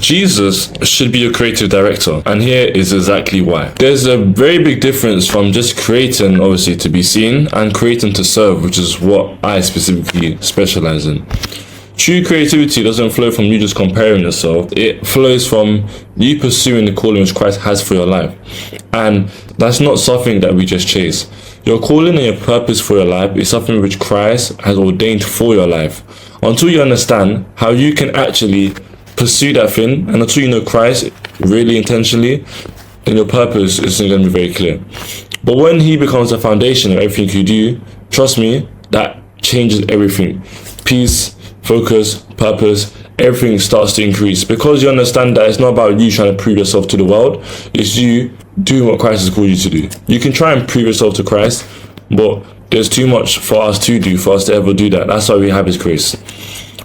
Jesus should be your creative director, and here is exactly why. There's a very big difference from just creating, obviously, to be seen, and creating to serve, which is what I specifically specialize in. True creativity doesn't flow from you just comparing yourself. It flows from you pursuing the calling which Christ has for your life. And that's not something that we just chase. Your calling and your purpose for your life is something which Christ has ordained for your life. Until you understand how you can actually pursue that thing, and until you know Christ really intentionally, then your purpose isn't going to be very clear. But when he becomes the foundation of everything you do, trust me, that changes everything. Peace, focus, purpose, everything starts to increase, because you understand that it's not about you trying to prove yourself to the world, it's you doing what Christ has called you to do. You can try and prove yourself to Christ, but there's too much for us to do, for us to ever do that. That's why we have his grace.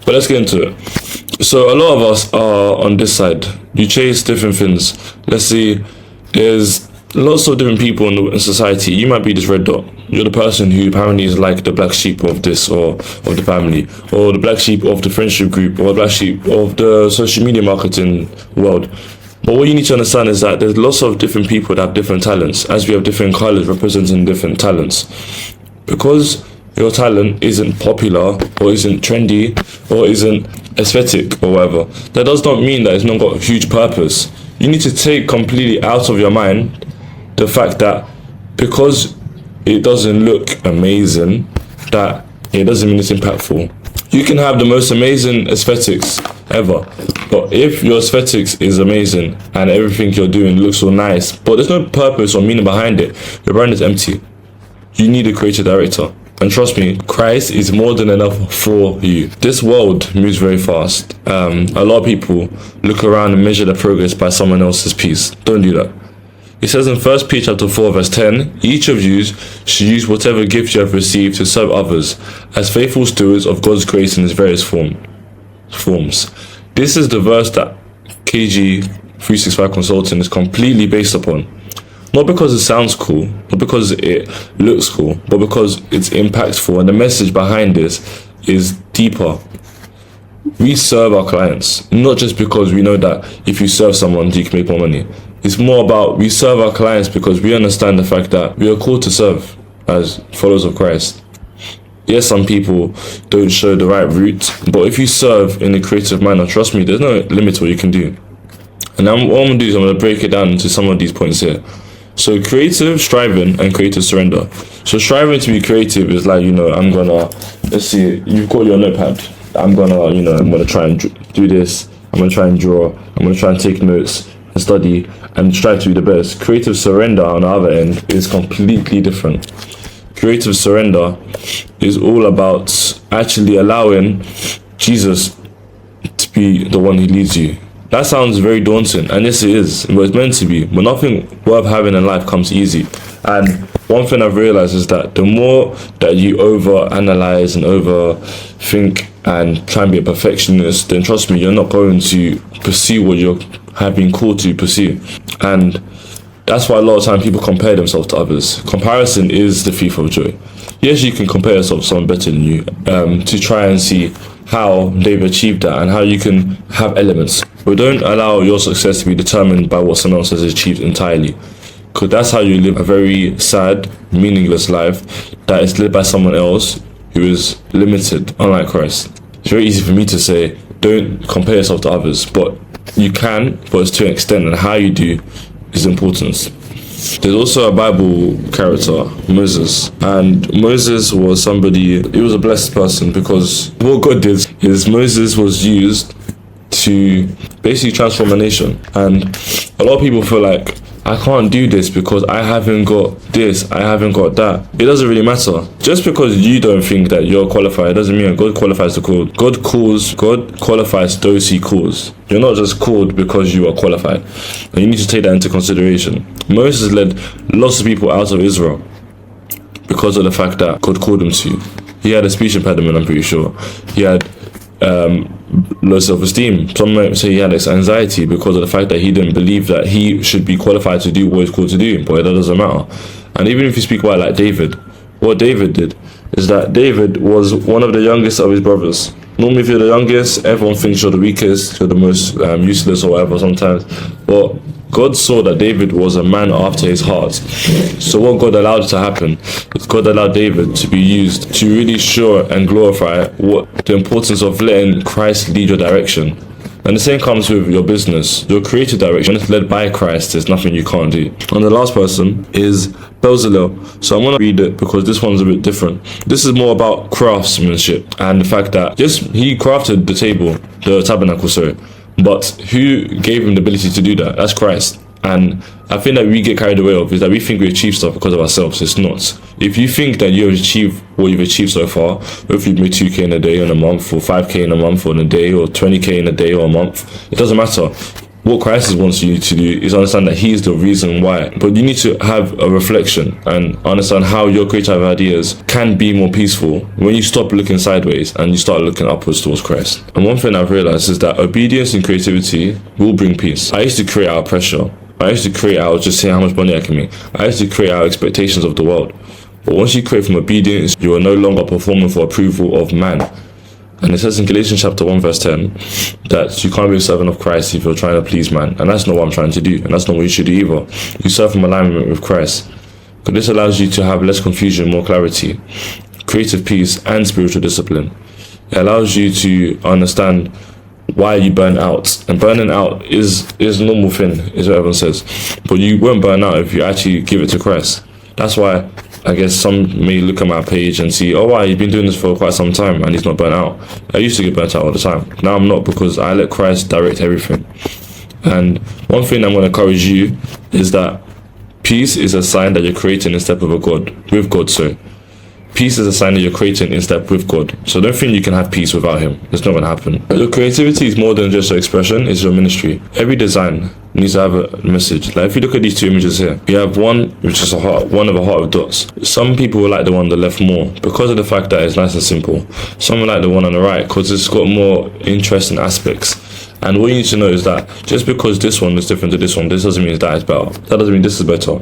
But let's get into it. So a lot of us are on this side. You chase different things. Let's see, there's lots of different people in society. You might be this red dot. You're the person who apparently is like the black sheep of this, or of the family, or the black sheep of the friendship group, or the black sheep of the social media marketing world. But what you need to understand is that there's lots of different people that have different talents, as we have different colors representing different talents. Because your talent isn't popular, or isn't trendy, or isn't aesthetic, or whatever, that does not mean that it's not got a huge purpose. You need to take completely out of your mind the fact that because it doesn't look amazing, that it doesn't mean it's impactful. You can have the most amazing aesthetics ever, but if your aesthetics is amazing and everything you're doing looks so nice, but there's no purpose or meaning behind it, your brand is empty. You need a creative director. And trust me, Christ is more than enough for you. This world moves very fast. A lot of people look around and measure their progress by someone else's pace. Don't do that. It says in 1 Peter chapter 4 verse 10, each of you should use whatever gift you have received to serve others as faithful stewards of God's grace in its various forms. This is the verse that KG 365 Consulting is completely based upon. Not because it sounds cool, not because it looks cool, but because it's impactful, and the message behind this is deeper. We serve our clients, not just because we know that if you serve someone, you can make more money. It's more about we serve our clients because we understand the fact that we are called to serve as followers of Christ. Yes, some people don't show the right route, but if you serve in a creative manner, trust me, there's no limit to what you can do. And what I'm going to do is I'm going to break it down into some of these points here. So creative striving and creative surrender. So striving to be creative is like, I'm going to, let's see, you've got your notepad. I'm going to try and do this. I'm going to try and draw. I'm going to try and take notes and study and try to be the best. Creative surrender on the other end is completely different. Creative surrender is all about actually allowing Jesus to be the one who leads you. That sounds very daunting, and yes it is, but it's meant to be. But nothing worth having in life comes easy. And one thing I've realized is that the more that you over-analyze and overthink and try and be a perfectionist, then trust me, you're not going to pursue what you have been called to pursue. And that's why a lot of time people compare themselves to others. Comparison is the thief of joy. Yes, you can compare yourself to someone better than you to try and see how they've achieved that and how you can have elements. But don't allow your success to be determined by what someone else has achieved entirely. Because that's how you live a very sad, meaningless life that is lived by someone else who is limited, unlike Christ. It's very easy for me to say, don't compare yourself to others, but you can, but it's to an extent, and how you do is important. There's also a Bible character, Moses, and Moses was somebody, he was a blessed person, because what God did is Moses was used to basically transform a nation. And a lot of people feel like, I can't do this because I haven't got this, I haven't got that. It doesn't really matter. Just because you don't think that you're qualified doesn't mean God qualifies the called. God qualifies those he calls. You're not just called because you are qualified. And you need to take that into consideration. Moses led lots of people out of Israel because of the fact that God called him to. He had a speech impediment, I'm pretty sure. He had low self-esteem. Some might say he had anxiety because of the fact that he didn't believe that he should be qualified to do what he's called to do, but that doesn't matter. And even if you speak about like David, what David did is that David was one of the youngest of his brothers. Normally, if you're the youngest, everyone thinks you're the weakest, you're the most useless or whatever sometimes. But God saw that David was a man after his heart. So what God allowed to happen is God allowed David to be used to really show and glorify what the importance of letting Christ lead your direction. And the same comes with your business. Your creative direction, when it's led by Christ, there's nothing you can't do. And the last person is Bezalel. So I'm going to read it because this one's a bit different. This is more about craftsmanship and the fact that he crafted the table, the tabernacle, sorry. But who gave him the ability to do that? That's Christ. And I think that we get carried away of is that we think we achieve stuff because of ourselves. It's not. If you think that you've achieved what you've achieved so far, if you've made 2k in a day or in a month, or 5k in a month or in a day, or 20k in a day or a month, it doesn't matter. What Christ wants you to do is understand that He is the reason why. But you need to have a reflection and understand how your creative ideas can be more peaceful when you stop looking sideways and you start looking upwards towards Christ. And one thing I've realized is that obedience and creativity will bring peace. I used to create out of pressure. I used to create out just seeing how much money I can make. I used to create out expectations of the world. But once you create from obedience, you are no longer performing for approval of man. And it says in Galatians chapter 1 verse 10 that you can't be a servant of Christ if you're trying to please man. And that's not what I'm trying to do. And that's not what you should do either. You serve from alignment with Christ. Because this allows you to have less confusion, more clarity, creative peace, and spiritual discipline. It allows you to understand why you burn out. And burning out is a normal thing, is what everyone says. But you won't burn out if you actually give it to Christ. That's why I guess some may look at my page and see, oh wow, you've been doing this for quite some time and he's not burnt out. I used to get burnt out all the time. Now I'm not, because I let Christ direct everything. And one thing I'm going to encourage you is that peace is a sign that you're creating in step with God. Peace is a sign that you're creating in step with God. So don't think you can have peace without Him. It's not going to happen. Your creativity is more than just your expression, it's your ministry. Every design needs to have a message. Like if you look at these two images here, you have one which is a heart, one of a heart with dots. Some people will like the one on the left more because of the fact that it's nice and simple. Some will like the one on the right because it's got more interesting aspects. And what you need to know is that just because this one is different to this one, this doesn't mean that is better. That doesn't mean this is better.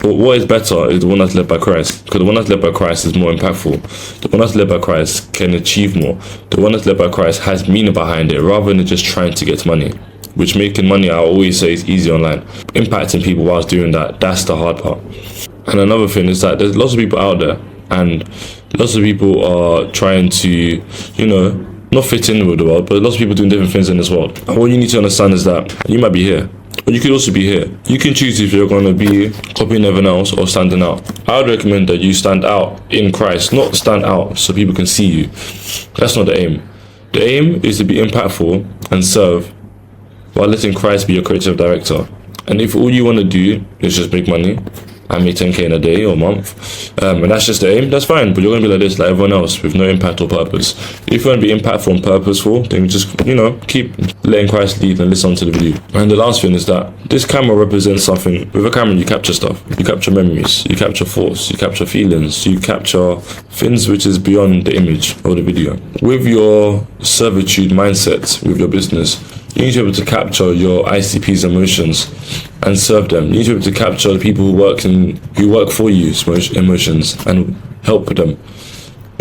But what is better is the one that's led by Christ. Because the one that's led by Christ is more impactful. The one that's led by Christ can achieve more. The one that's led by Christ has meaning behind it rather than just trying to get money. Which making money, I always say, is easy online. Impacting people whilst doing that, that's the hard part. And another thing is that there's lots of people out there and lots of people are trying to, not fit in with the world, but lots of people doing different things in this world. And what you need to understand is that you might be here, but you could also be here. You can choose if you're going to be copying everyone else or standing out. I would recommend that you stand out in Christ, not stand out so people can see you. That's not the aim. The aim is to be impactful and serve while letting Christ be your creative director. And if all you want to do is just make money and make 10k in a day or a month, and that's just the aim, that's fine. But you're going to be like this, like everyone else, with no impact or purpose. If you want to be impactful and purposeful, then just, keep letting Christ lead and listen to the video. And the last thing is that this camera represents something. With a camera, you capture stuff. You capture memories, you capture thoughts, you capture feelings, you capture things which is beyond the image or the video. With your servitude mindset, with your business, you need to be able to capture your ICP's emotions and serve them. You need to be able to capture the people who work for you emotions and help them.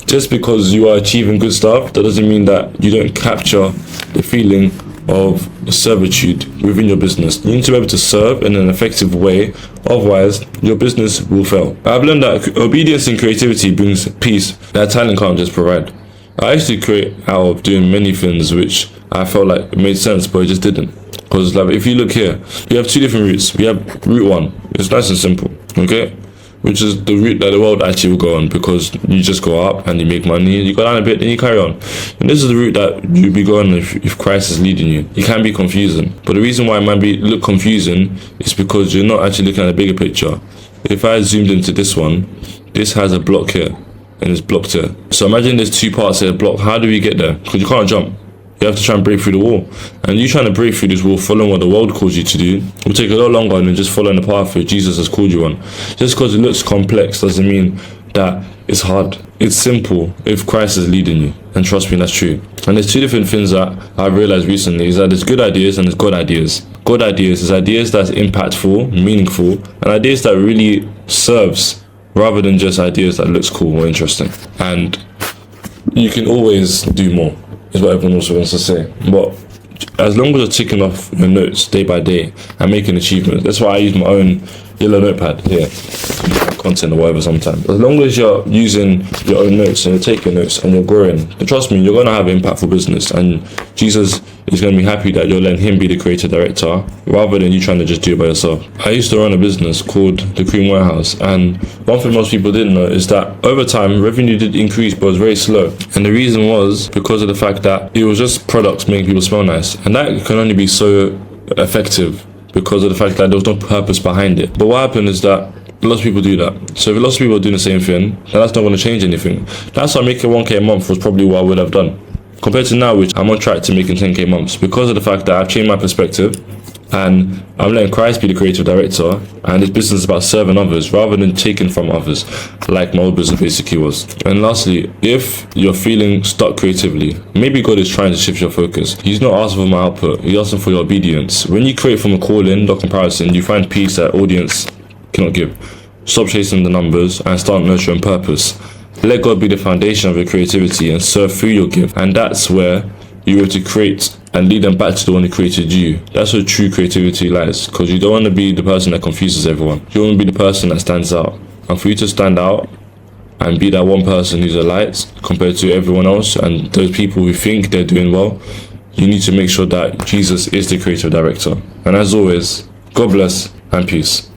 Just because you are achieving good stuff, that doesn't mean that you don't capture the feeling of servitude within your business. You need to be able to serve in an effective way, otherwise your business will fail. I've learned that obedience and creativity brings peace that talent can't just provide. I used to create out of doing many things which I felt like it made sense, but it just didn't. Because like if you look here, we have two different routes. We have route one, it's nice and simple, okay? Which is the route that the world actually will go on, because you just go up and you make money, you go down a bit, then you carry on. And this is the route that you'll be going if Christ is leading you. It can be confusing, but the reason why it might look confusing is because you're not actually looking at the bigger picture. If I zoomed into this one, this has a block here and it's blocked here. So imagine there's two parts here blocked. How do we get there? Because you can't jump. You have to try and break through the wall. And you trying to break through this wall, following what the world calls you to do, will take a lot longer than just following the path that Jesus has called you on. Just because it looks complex doesn't mean that it's hard. It's simple if Christ is leading you. And trust me, that's true. And there's two different things that I've realized recently, is that there's good ideas and there's God ideas. God ideas is ideas that's impactful, meaningful, and ideas that really serves, rather than just ideas that looks cool or interesting. And you can always do more, is what everyone also wants to say. But as long as you're ticking off your notes day by day and making achievements, that's why I use my own yellow notepad here to do content or whatever sometimes. As long as you're using your own notes and you're taking notes and you're growing, then trust me, you're going to have impactful business, and Jesus is going to be happy that you're letting him be the creative director rather than you trying to just do it by yourself. I used to run a business called The Cream Warehouse, and one thing most people didn't know is that over time revenue did increase, but it was very slow. And the reason was because of the fact that it was just products making people smell nice, and that can only be so effective because of the fact that there was no purpose behind it. But what happened is that lots of people do that. So if lots of people are doing the same thing, then that's not going to change anything. That's why making 1k a month was probably what I would have done. Compared to now, which I'm on track to making 10k months, because of the fact that I've changed my perspective and I'm letting Christ be the creative director, and this business is about serving others rather than taking from others, like my old business basically was. And lastly, if you're feeling stuck creatively, maybe God is trying to shift your focus. He's not asking for my output, he's asking for your obedience. When you create from a calling, not comparison, you find peace that audience cannot give. Stop chasing the numbers and start nurturing purpose. Let God be the foundation of your creativity and serve through your gift. And that's where you were to create and lead them back to the one who created you. That's where true creativity lies, because you don't want to be the person that confuses everyone. You want to be the person that stands out. And for you to stand out and be that one person who's a light compared to everyone else and those people who think they're doing well, you need to make sure that Jesus is the creative director. And as always, God bless and peace.